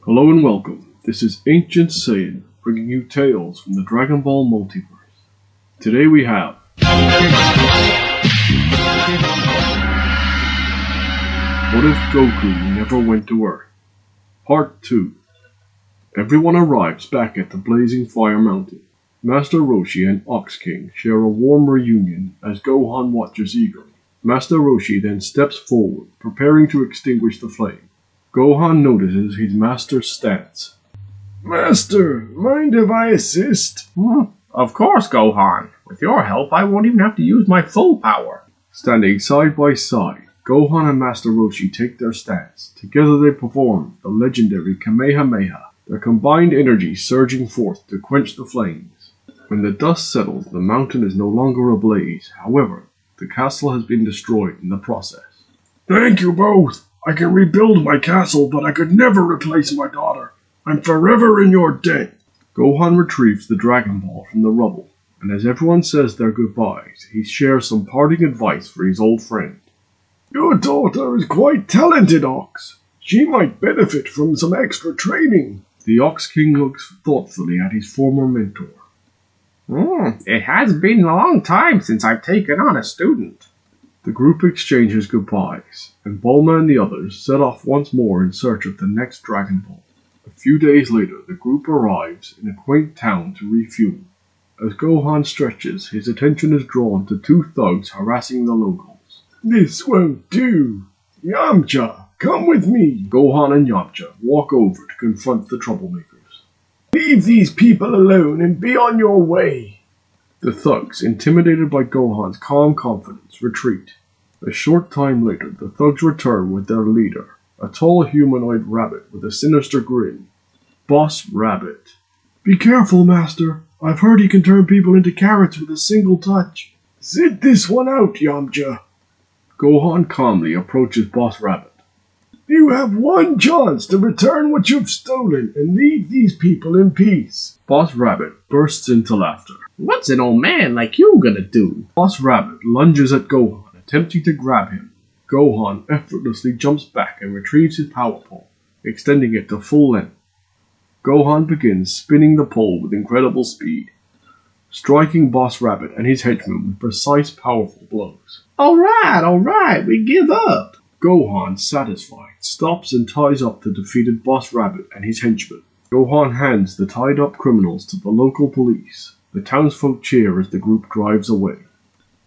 Hello and welcome. This is Ancient Saiyan, bringing you tales from the Dragon Ball multiverse. Today we have What if Goku never went to Earth? Part 2. Everyone arrives back at the Blazing Fire Mountain. Master Roshi and Ox King share a warm reunion as Gohan watches eagerly. Master Roshi then steps forward, preparing to extinguish the flame. Gohan notices his master's stance. Master, mind if I assist? Of course, Gohan. With your help, I won't even have to use my full power. Standing side by side, Gohan and Master Roshi take their stance. Together they perform the legendary Kamehameha, their combined energy surging forth to quench the flames. When the dust settles, the mountain is no longer ablaze. However, the castle has been destroyed in the process. Thank you both. I can rebuild my castle, but I could never replace my daughter. I'm forever in your debt. Gohan retrieves the Dragon Ball from the rubble, and as everyone says their goodbyes, he shares some parting advice for his old friend. Your daughter is quite talented, Ox. She might benefit from some extra training. The Ox King looks thoughtfully at his former mentor. It has been a long time since I've taken on a student. The group exchanges goodbyes, and Bulma and the others set off once more in search of the next Dragon Ball. A few days later, the group arrives in a quaint town to refuel. As Gohan stretches, his attention is drawn to two thugs harassing the locals. This won't do. Yamcha, come with me. Gohan and Yamcha walk over to confront the troublemakers. Leave these people alone and be on your way. The thugs, intimidated by Gohan's calm confidence, retreat. A short time later, the thugs return with their leader, a tall humanoid rabbit with a sinister grin. Boss Rabbit. Be careful, Master. I've heard he can turn people into carrots with a single touch. Sit this one out, Yamcha. Gohan calmly approaches Boss Rabbit. You have one chance to return what you've stolen and leave these people in peace. Boss Rabbit bursts into laughter. What's an old man like you gonna do? Boss Rabbit lunges at Gohan, attempting to grab him. Gohan effortlessly jumps back and retrieves his power pole, extending it to full length. Gohan begins spinning the pole with incredible speed, striking Boss Rabbit and his henchmen with precise, powerful blows. All right, we give up. Gohan, satisfied, stops and ties up the defeated Boss Rabbit and his henchmen. Gohan hands the tied-up criminals to the local police. The townsfolk cheer as the group drives away.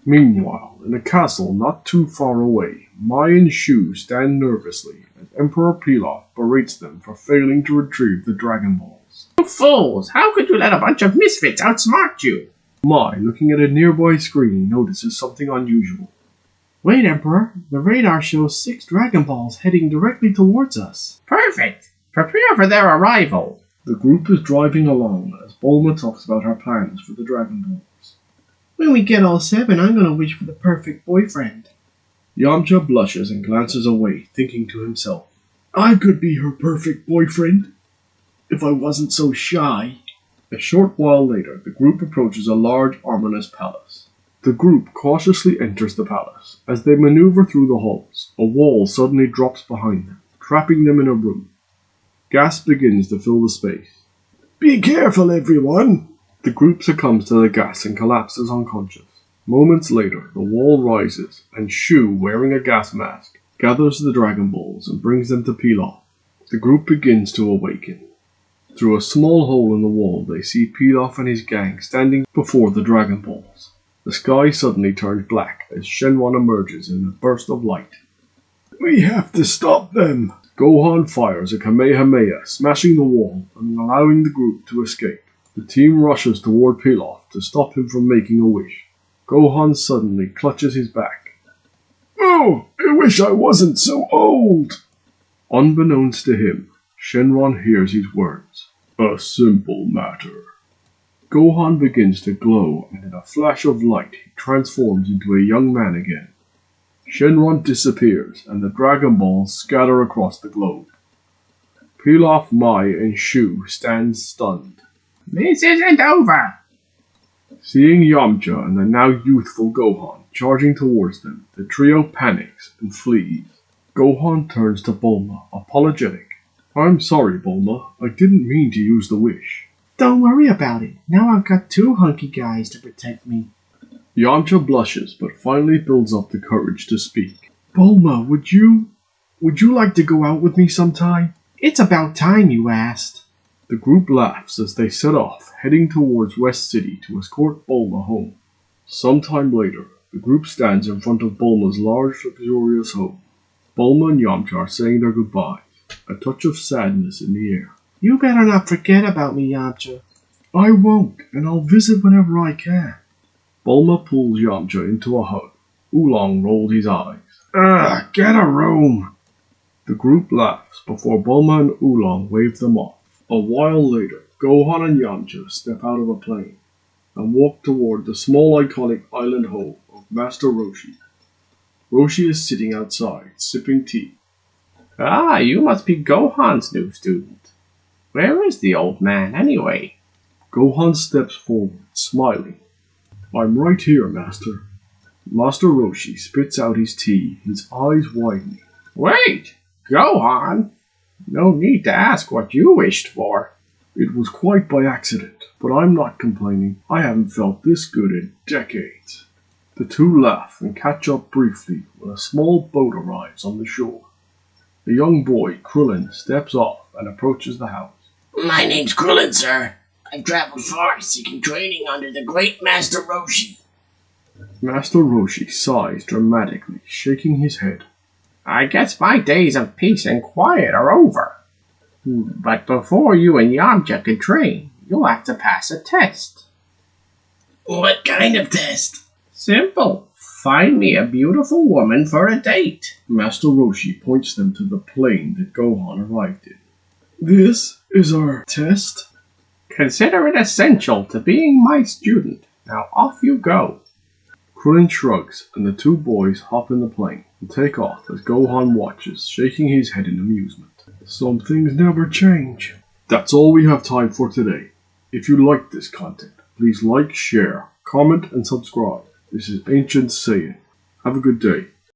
Meanwhile, in a castle not too far away, Mai and Shu stand nervously as Emperor Pilaf berates them for failing to retrieve the Dragon Balls. You fools! How could you let a bunch of misfits outsmart you? Mai, looking at a nearby screen, notices something unusual. Wait, Emperor. The radar shows 6 Dragon Balls heading directly towards us. Perfect! Prepare for their arrival. The group is driving along as Bulma talks about her plans for the Dragon Balls. When we get all 7, I'm gonna wish for the perfect boyfriend. Yamcha blushes and glances away, thinking to himself, I could be her perfect boyfriend if I wasn't so shy. A short while later, the group approaches a large, ominous palace. The group cautiously enters the palace. As they maneuver through the halls, a wall suddenly drops behind them, trapping them in a room. Gas begins to fill the space. Be careful, everyone. The group succumbs to the gas and collapses unconscious. Moments later, the wall rises, and Shu, wearing a gas mask, gathers the Dragon Balls and brings them to Pilaf. The group begins to awaken. Through a small hole in the wall, they see Pilaf and his gang standing before the Dragon Balls. The sky suddenly turns black as Shenron emerges in a burst of light. We have to stop them. Gohan fires a Kamehameha, smashing the wall and allowing the group to escape. The team rushes toward Pilaf to stop him from making a wish. Gohan suddenly clutches his back. Oh, I wish I wasn't so old. Unbeknownst to him, Shenron hears his words. A simple matter. Gohan begins to glow, and in a flash of light, he transforms into a young man again. Shenron disappears, and the Dragon Balls scatter across the globe. Pilaf, Mai, and Shu stand stunned. This isn't over. Seeing Yamcha and the now youthful Gohan charging towards them, the trio panics and flees. Gohan turns to Bulma, apologetic. I'm sorry, Bulma. I didn't mean to use the wish. Don't worry about it. Now I've got two hunky guys to protect me. Yamcha blushes, but finally builds up the courage to speak. Bulma, would you like to go out with me sometime? It's about time you asked. The group laughs as they set off, heading towards West City to escort Bulma home. Sometime later, the group stands in front of Bulma's large, luxurious home. Bulma and Yamcha are saying their goodbyes, a touch of sadness in the air. You better not forget about me, Yamcha. I won't, and I'll visit whenever I can. Bulma pulls Yamcha into a hug. Oolong rolled his eyes. Ugh, get a room! The group laughs before Bulma and Oolong wave them off. A while later, Gohan and Yamcha step out of a plane and walk toward the small iconic island home of Master Roshi. Roshi is sitting outside, sipping tea. Ah, you must be Gohan's new student. Where is the old man, anyway? Gohan steps forward, smiling. I'm right here, Master. Master Roshi spits out his tea, his eyes widening. Wait, Gohan? No need to ask what you wished for. It was quite by accident, but I'm not complaining. I haven't felt this good in decades. The two laugh and catch up briefly when a small boat arrives on the shore. The young boy, Krillin, steps off and approaches the house. My name's Krillin, sir. I've traveled far seeking training under the great Master Roshi. Master Roshi sighs dramatically, shaking his head. I guess my days of peace and quiet are over. But before you and Yamcha can train, you'll have to pass a test. What kind of test? Simple. Find me a beautiful woman for a date. Master Roshi points them to the plane that Gohan arrived in. This is our test? Consider it essential to being my student. Now off you go. Krillin shrugs, and the two boys hop in the plane and take off as Gohan watches, shaking his head in amusement. Some things never change. That's all we have time for today. If you like this content, please like, share, comment, and subscribe. This is Ancient Saiyan. Have a good day.